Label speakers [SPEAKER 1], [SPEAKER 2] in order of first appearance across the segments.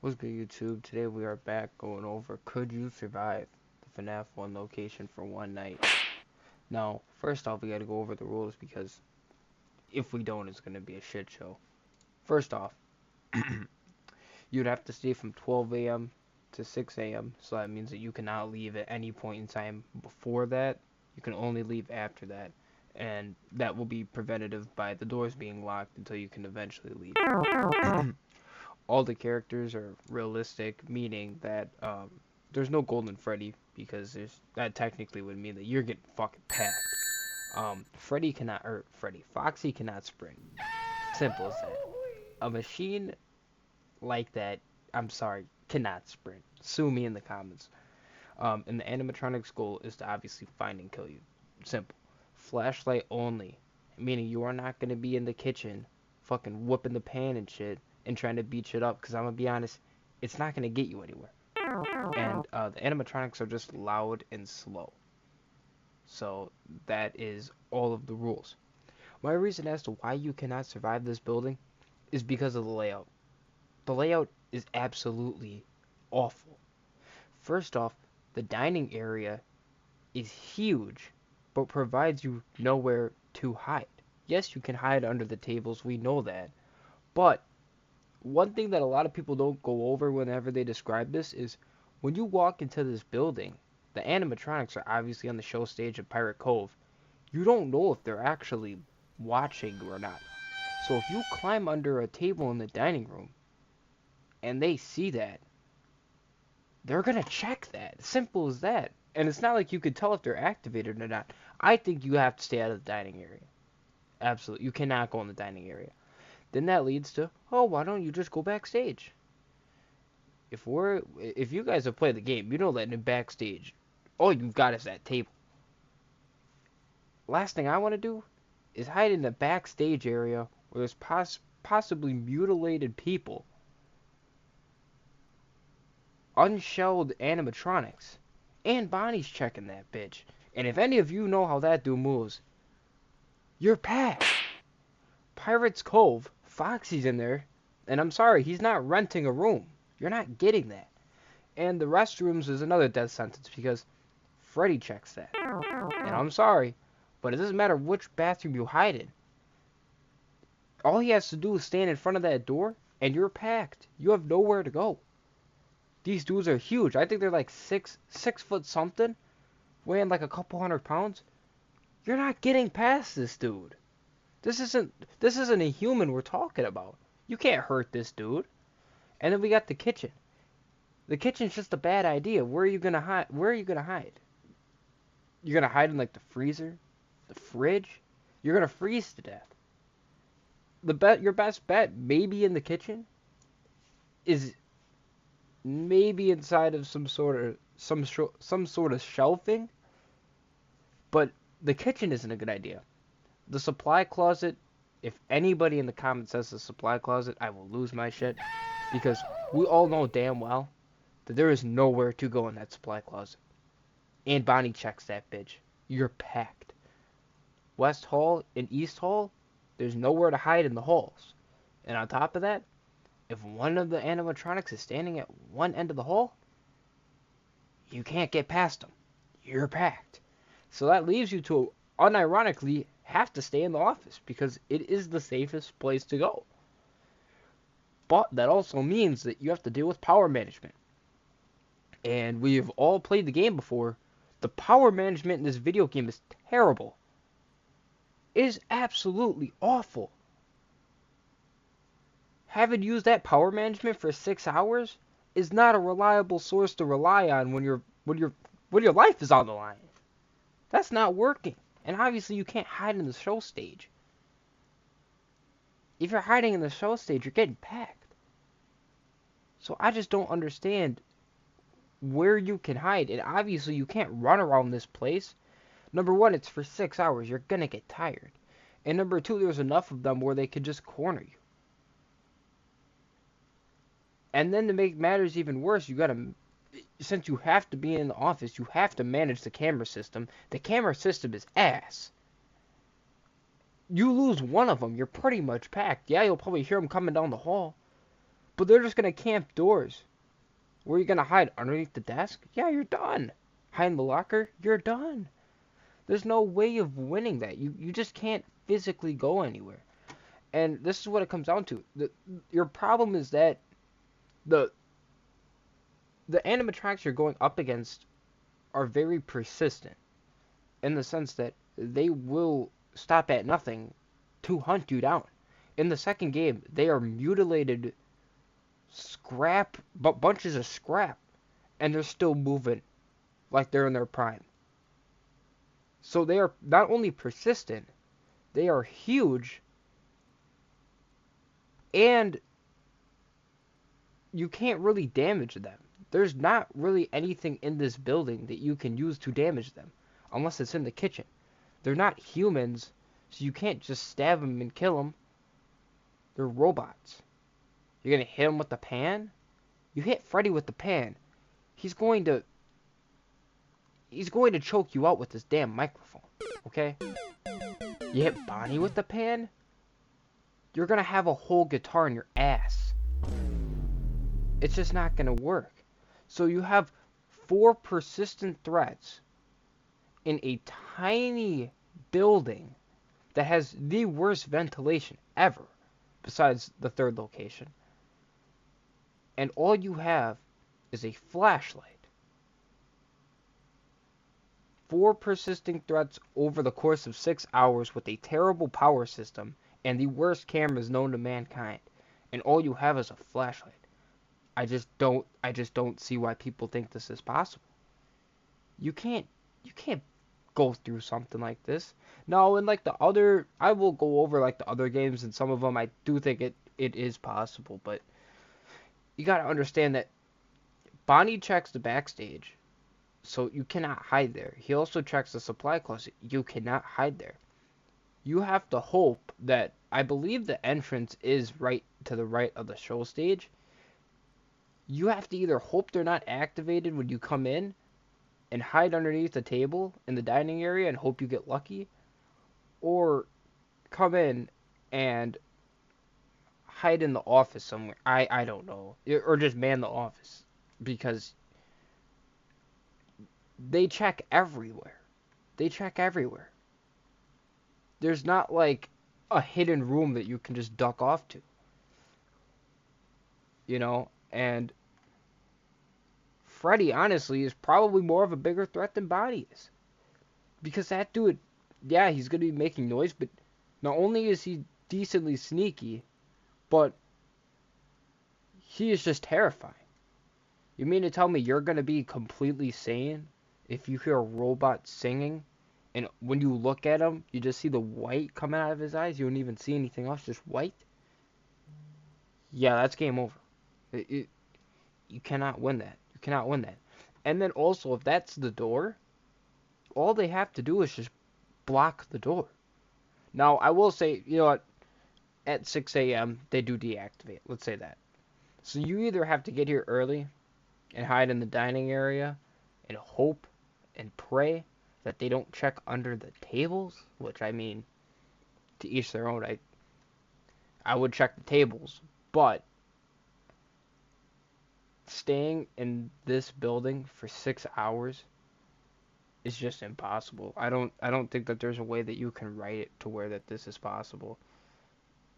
[SPEAKER 1] What's good, YouTube? Today we are back going over could you survive the FNAF 1 location for one night? Now, first off, we gotta go over the rules because if we don't, it's gonna be a shit show. First off, you'd have to stay from 12 a.m. to 6 a.m., so that means that you cannot leave at any point in time before that. You can only leave after that, and that will be preventative by the doors being locked until you can eventually leave. All the characters are realistic, meaning that there's no Golden Freddy because that technically would mean that you're getting fucking packed. Foxy cannot sprint. Simple as that. A machine like that, I'm sorry, cannot sprint. Sue me in the comments. And the animatronic's goal is to obviously find and kill you. Simple. Flashlight only, meaning you are not gonna be in the kitchen, fucking whooping the pan and shit and trying to beat shit up. Cause I'm gonna be honest, it's not gonna get you anywhere. And the animatronics are just loud and slow. So that is all of the rules. My reason as to why you cannot survive this building is because of the layout. The layout is absolutely awful. First off, the dining area is huge, but provides you nowhere to hide. Yes, you can hide under the tables, we know that. But one thing that a lot of people don't go over whenever they describe this is when you walk into this building, the animatronics are obviously on the show stage of Pirate Cove. You don't know if they're actually watching or not. So if you climb under a table in the dining room and they see that, they're gonna check that. Simple as that. And it's not like you could tell if they're activated or not. I think you have to stay out of the dining area. Absolutely. You cannot go in the dining area. Then that leads to, oh, why don't you just go backstage? If you guys have played the game, you know that in backstage, all you've got is that table. Last thing I want to do is hide in the backstage area where there's possibly mutilated people, unshelled animatronics, and Bonnie's checking that bitch. And if any of you know how that dude moves, you're packed. Pirates Cove, Foxy's in there, and I'm sorry, he's not renting a room. You're not getting that. And the restrooms is another death sentence because Freddy checks that. And I'm sorry, but it doesn't matter which bathroom you hide in. All he has to do is stand in front of that door, and you're packed. You have nowhere to go. These dudes are huge. I think they're like six foot something, weighing like a couple 100 pounds. You're not getting past this dude. This isn't a human we're talking about. You can't hurt this dude. And then we got the kitchen. The kitchen's just a bad idea. Where are you gonna hide? You're gonna hide in like the freezer, the fridge. You're gonna freeze to death. Your best bet, maybe in the kitchen, is maybe inside of some sort of shelving. But the kitchen isn't a good idea. The supply closet, if anybody in the comments says the supply closet, I will lose my shit. Because we all know damn well that there is nowhere to go in that supply closet. And Bonnie checks that bitch. You're packed. West Hall and East Hall, there's nowhere to hide in the halls. And on top of that, if one of the animatronics is standing at one end of the hall, you can't get past them. You're packed. So that leaves you to, unironically, have to stay in the office because it is the safest place to go. But that also means that you have to deal with power management. And we've all played the game before. The power management in this video game is terrible. It is absolutely awful. Having used that power management for 6 hours is not a reliable source to rely on when your life is on the line. That's not working. And obviously you can't hide in the show stage. If you're hiding in the show stage, you're getting packed. So I just don't understand where you can hide. And obviously you can't run around this place. Number one, it's for 6 hours. You're gonna get tired. And number two, there's enough of them where they could just corner you. And then to make matters even worse, since you have to be in the office, you have to manage the camera system. The camera system is ass. You lose one of them, you're pretty much packed. Yeah, you'll probably hear them coming down the hall. But they're just gonna camp doors. Where are you gonna hide? Underneath the desk? Yeah, you're done. Hide in the locker? You're done. There's no way of winning that. You just can't physically go anywhere. And this is what it comes down to. Your problem is that the the animatronics you're going up against are very persistent in the sense that they will stop at nothing to hunt you down. In the second game, they are mutilated scrap, but bunches of scrap, and they're still moving like they're in their prime. So they are not only persistent, they are huge, and you can't really damage them. There's not really anything in this building that you can use to damage them, unless it's in the kitchen. They're not humans, so you can't just stab them and kill them. They're robots. You're gonna hit them with the pan? You hit Freddy with the pan, he's going to choke you out with this damn microphone. Okay? You hit Bonnie with the pan, you're gonna have a whole guitar in your ass. It's just not gonna work. So you have 4 persistent threats in a tiny building that has the worst ventilation ever, besides the third location. And all you have is a flashlight. 4 persisting threats over the course of 6 hours with a terrible power system and the worst cameras known to mankind. And all you have is a flashlight. I just don't see why people think this is possible. You can't go through something like this. No, and like the other, I will go over like the other games, and some of them I do think it is possible, but you gotta understand that Bonnie checks the backstage, so you cannot hide there. He also checks the supply closet. You cannot hide there. You have to hope that, I believe the entrance is right to the right of the show stage. You have to either hope they're not activated when you come in and hide underneath the table in the dining area and hope you get lucky, or come in and hide in the office somewhere. I don't know. Or just man the office, because they check everywhere. They check everywhere. There's not like a hidden room that you can just duck off to. You know? And Freddy, honestly, is probably more of a bigger threat than Bonnie is. Because that dude, yeah, he's going to be making noise, but not only is he decently sneaky, but he is just terrifying. You mean to tell me you're going to be completely sane if you hear a robot singing, and when you look at him, you just see the white coming out of his eyes? You don't even see anything else, just white? Yeah, that's game over. You cannot win that. You cannot win that. And then also, if that's the door, all they have to do is just block the door. Now, I will say, you know what? At 6 a.m., they do deactivate. Let's say that. So you either have to get here early and hide in the dining area and hope and pray that they don't check under the tables, which, I mean, to each their own. I would check the tables, but staying in this building for 6 hours is just impossible. I don't think that there's a way that you can write it to where that this is possible.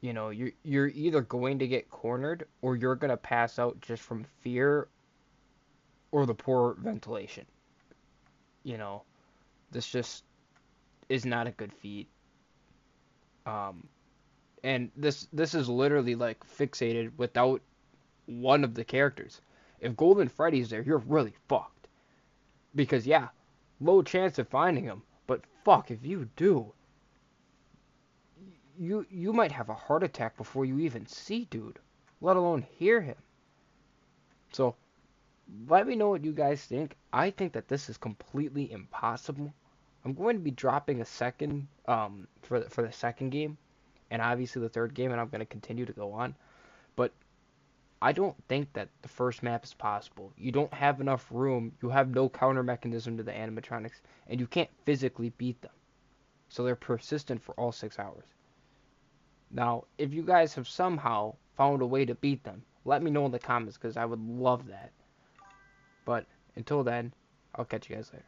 [SPEAKER 1] You know, you're either going to get cornered or you're going to pass out just from fear or the poor ventilation. You know, this just is not a good feat. And this is literally like fixated without one of the characters. If Golden Freddy's there, you're really fucked. Because yeah, low chance of finding him, but fuck, if you do, you might have a heart attack before you even see dude, let alone hear him. So let me know what you guys think. I think that this is completely impossible. I'm going to be dropping a second for the second game, and obviously the third game, and I'm going to continue to go on. But I don't think that the first map is possible. You don't have enough room. You have no counter mechanism to the animatronics, and you can't physically beat them. So they're persistent for all 6 hours. Now, if you guys have somehow found a way to beat them. Let me know in the comments because I would love that. But until then, I'll catch you guys later.